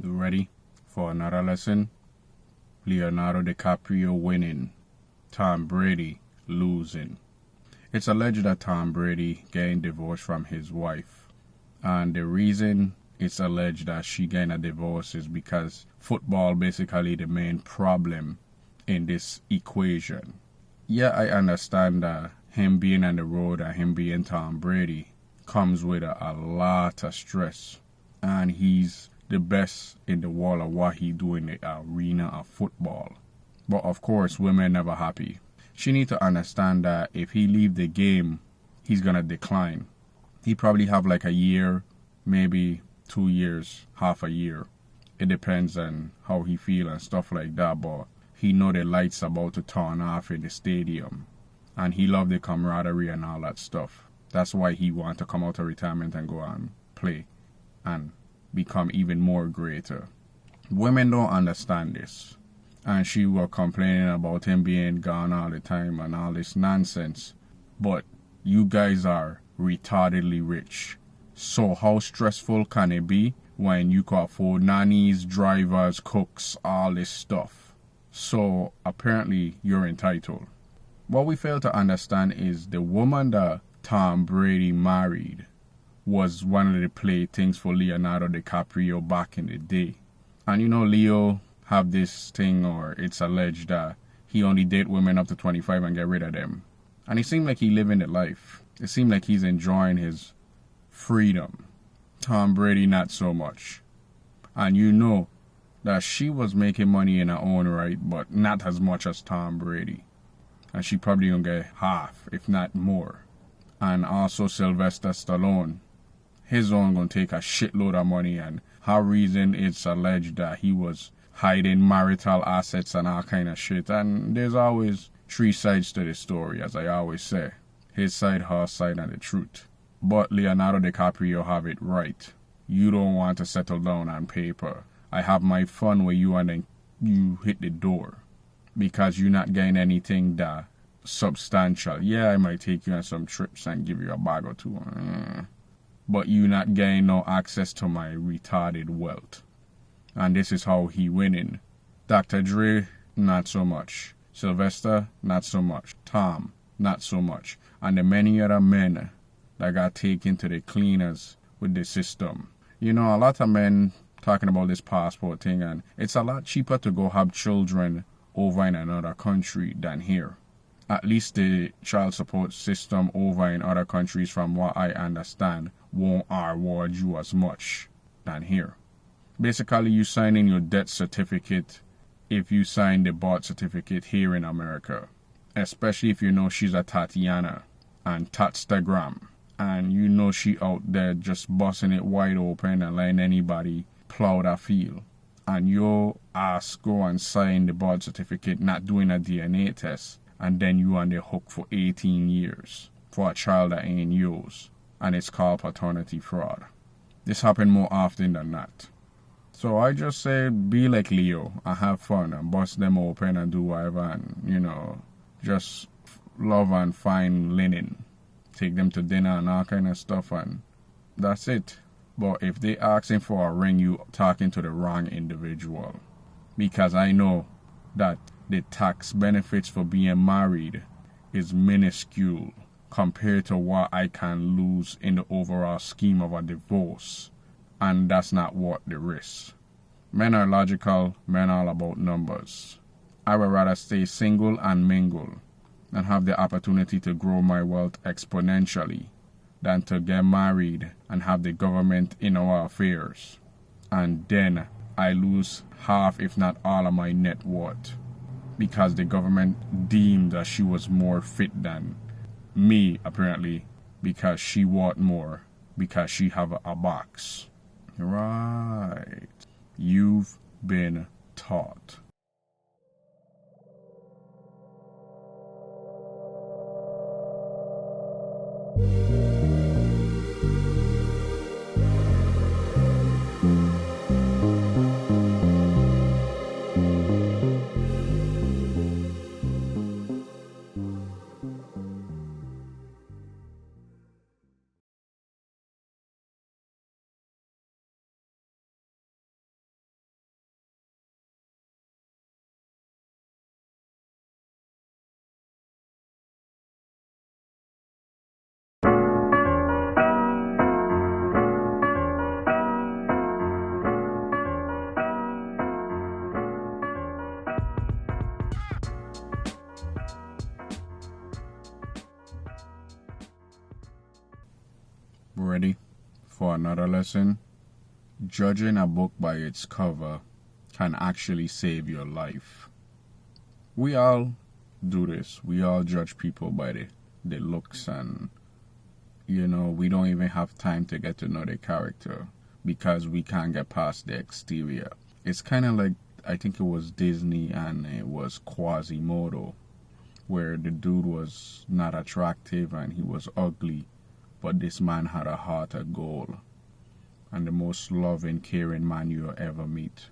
You ready for another lesson? Leonardo DiCaprio winning, Tom Brady losing. It's alleged that Tom Brady getting divorced from his wife. And the reason it's alleged that she getting a divorce is because football basically the main problem in this equation. Yeah, I understand that him being on the road and him being Tom Brady comes with a lot of stress. And he's the best in the world of what he do in the arena of football. But of course, women never happy. She need to understand that if he leave the game, he's gonna decline. He probably have like a year, maybe 2 years, half a year. It depends on how he feel and stuff like that, but he know the lights about to turn off in the stadium. And he love the camaraderie and all that stuff. That's why he want to come out of retirement and go and play and become even more greater. Women don't understand this. And she was complaining about him being gone all the time and all this nonsense. But you guys are retardedly rich. So how stressful can it be when you can afford nannies, drivers, cooks, all this stuff? So apparently you're entitled. What we fail to understand is the woman that Tom Brady married was one of the playthings for Leonardo DiCaprio back in the day. And you know, Leo have this thing, or it's alleged that he only date women up to 25 and get rid of them. And it seemed like he living the life. It seemed like he's enjoying his freedom. Tom Brady, not so much. And you know that she was making money in her own right, but not as much as Tom Brady. And she probably gonna get half, if not more. And also Sylvester Stallone. His own gonna take a shitload of money, and her reason it's alleged that he was hiding marital assets and all kind of shit. And there's always three sides to the story, as I always say. His side, her side, and the truth. But Leonardo DiCaprio have it right. You don't want to settle down on paper. I have my fun with you and then you hit the door. Because you're not getting anything that substantial. Yeah, I might take you on some trips and give you a bag or two. But you're not getting no access to my retarded wealth. And this is how he winning. Dr. Dre, not so much. Sylvester, not so much. Tom, not so much. And the many other men that got taken to the cleaners with the system. You know, a lot of men talking about this passport thing, and it's a lot cheaper to go have children over in another country than here. At least the child support system over in other countries, from what I understand, won't reward you as much than here. Basically, you sign in your death certificate if you sign the birth certificate here in America. Especially if you know she's a Tatiana and Tatstagram. And you know she out there just busting it wide open and letting anybody plow that field. And your ass go and sign the birth certificate, not doing a DNA test. And then you on the hook for 18 years for a child that ain't yours. And it's called paternity fraud. This happen more often than not. So I just say be like Leo and have fun and bust them open and do whatever, and you know, just love and find linen. Take them to dinner and all kind of stuff, and that's it. But if they asking for a ring, you talking to the wrong individual. Because I know that the tax benefits for being married is minuscule compared to what I can lose in the overall scheme of a divorce. And that's not worth the risk. Men are logical, men are all about numbers. I would rather stay single and mingle and have the opportunity to grow my wealth exponentially than to get married and have the government in our affairs. And then I lose half, if not all, of my net worth because the government deemed that she was more fit than me, apparently, because she want more, because she have a box. Right. You've been taught. Ready for another lesson? Judging a book by its cover can actually save your life. We all do this. We all judge people by the looks, and we don't even have time to get to know their character because we can't get past the exterior. It's kind of like, I think it was Disney and it was Quasimodo, where the dude was not attractive and he was ugly, but this man had a heart of gold and the most loving, caring man you'll ever meet.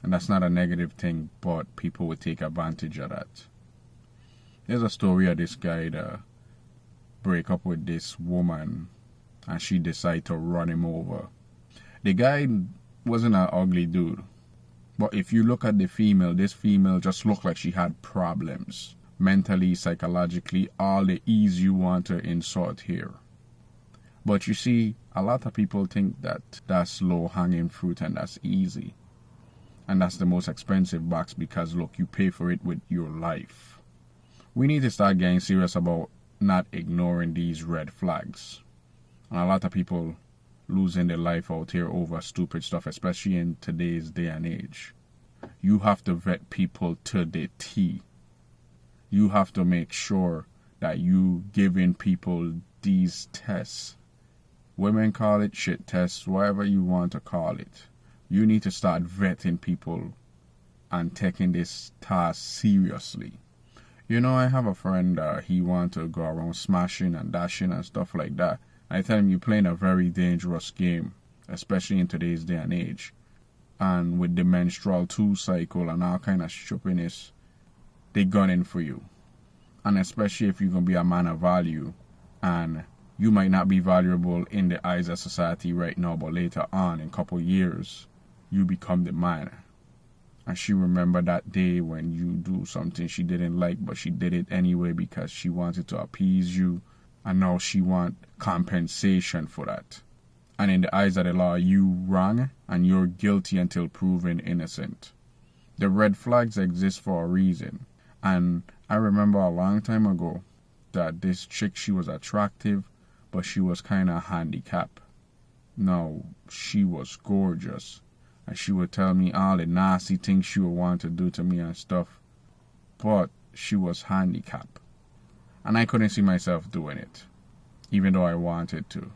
And that's not a negative thing, but people would take advantage of that. There's a story of this guy that break up with this woman and she decided to run him over. The guy wasn't an ugly dude, but if you look at the female, this female just looked like she had problems. Mentally, psychologically, all the ease you want to insert here. But you see, a lot of people think that that's low-hanging fruit and that's easy. And that's the most expensive box because, look, you pay for it with your life. We need to start getting serious about not ignoring these red flags. And a lot of people losing their life out here over stupid stuff, especially in today's day and age. You have to vet people to the T. You have to make sure that you giving people these tests. Women call it shit tests, whatever you want to call it. You need to start vetting people and taking this task seriously. I have a friend, he want to go around smashing and dashing and stuff like that. I tell him, you're playing a very dangerous game, especially in today's day and age. And with the menstrual 2 cycle and all kind of stupidness, they gunning for you. And especially if you're going to be a man of value, and you might not be valuable in the eyes of society right now, but later on, in a couple years, you become the man. And she remembered that day when you do something she didn't like, but she did it anyway because she wanted to appease you. And now she want compensation for that. And in the eyes of the law, you wrong and you're guilty until proven innocent. The red flags exist for a reason. And I remember a long time ago that this chick, she was attractive, but she was kind of handicapped. Now, she was gorgeous. And she would tell me all the nasty things she would want to do to me and stuff. But she was handicapped. And I couldn't see myself doing it, even though I wanted to.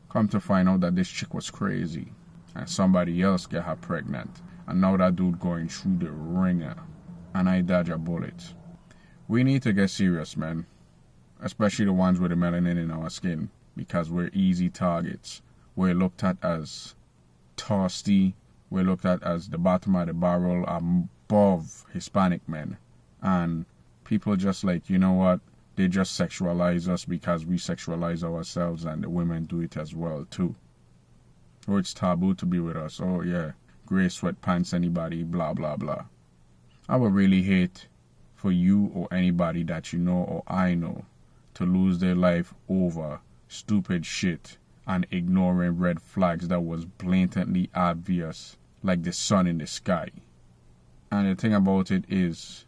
Come to find out that this chick was crazy. And somebody else got her pregnant. And now that dude going through the ringer. And I dodge a bullet. We need to get serious, man. Especially the ones with the melanin in our skin. Because we're easy targets. We're looked at as thirsty. We're looked at as the bottom of the barrel above Hispanic men. And people just like, you know what? They just sexualize us because we sexualize ourselves, and the women do it as well too. Oh, it's taboo to be with us. Oh yeah, gray sweatpants anybody, blah blah blah. I would really hate for you or anybody that you know or I know to lose their life over stupid shit and ignoring red flags that was blatantly obvious, like the sun in the sky. And the thing about it is,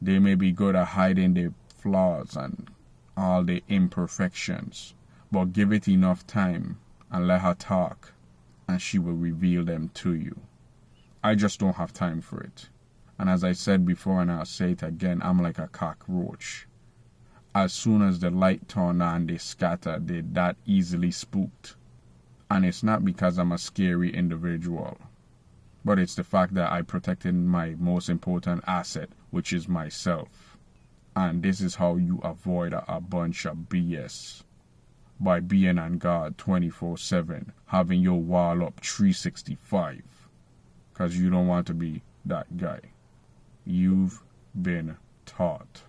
they may be good at hiding their flaws and all the imperfections, but give it enough time and let her talk and she will reveal them to you. I just don't have time for it. And as I said before, and I'll say it again, I'm like a cockroach. As soon as the light turn on, they scatter. They're that easily spooked. And it's not because I'm a scary individual, but it's the fact that I protected my most important asset, which is myself. And this is how you avoid a bunch of BS. By being on guard 24/7, having your wall up 365. Because you don't want to be that guy. You've been taught.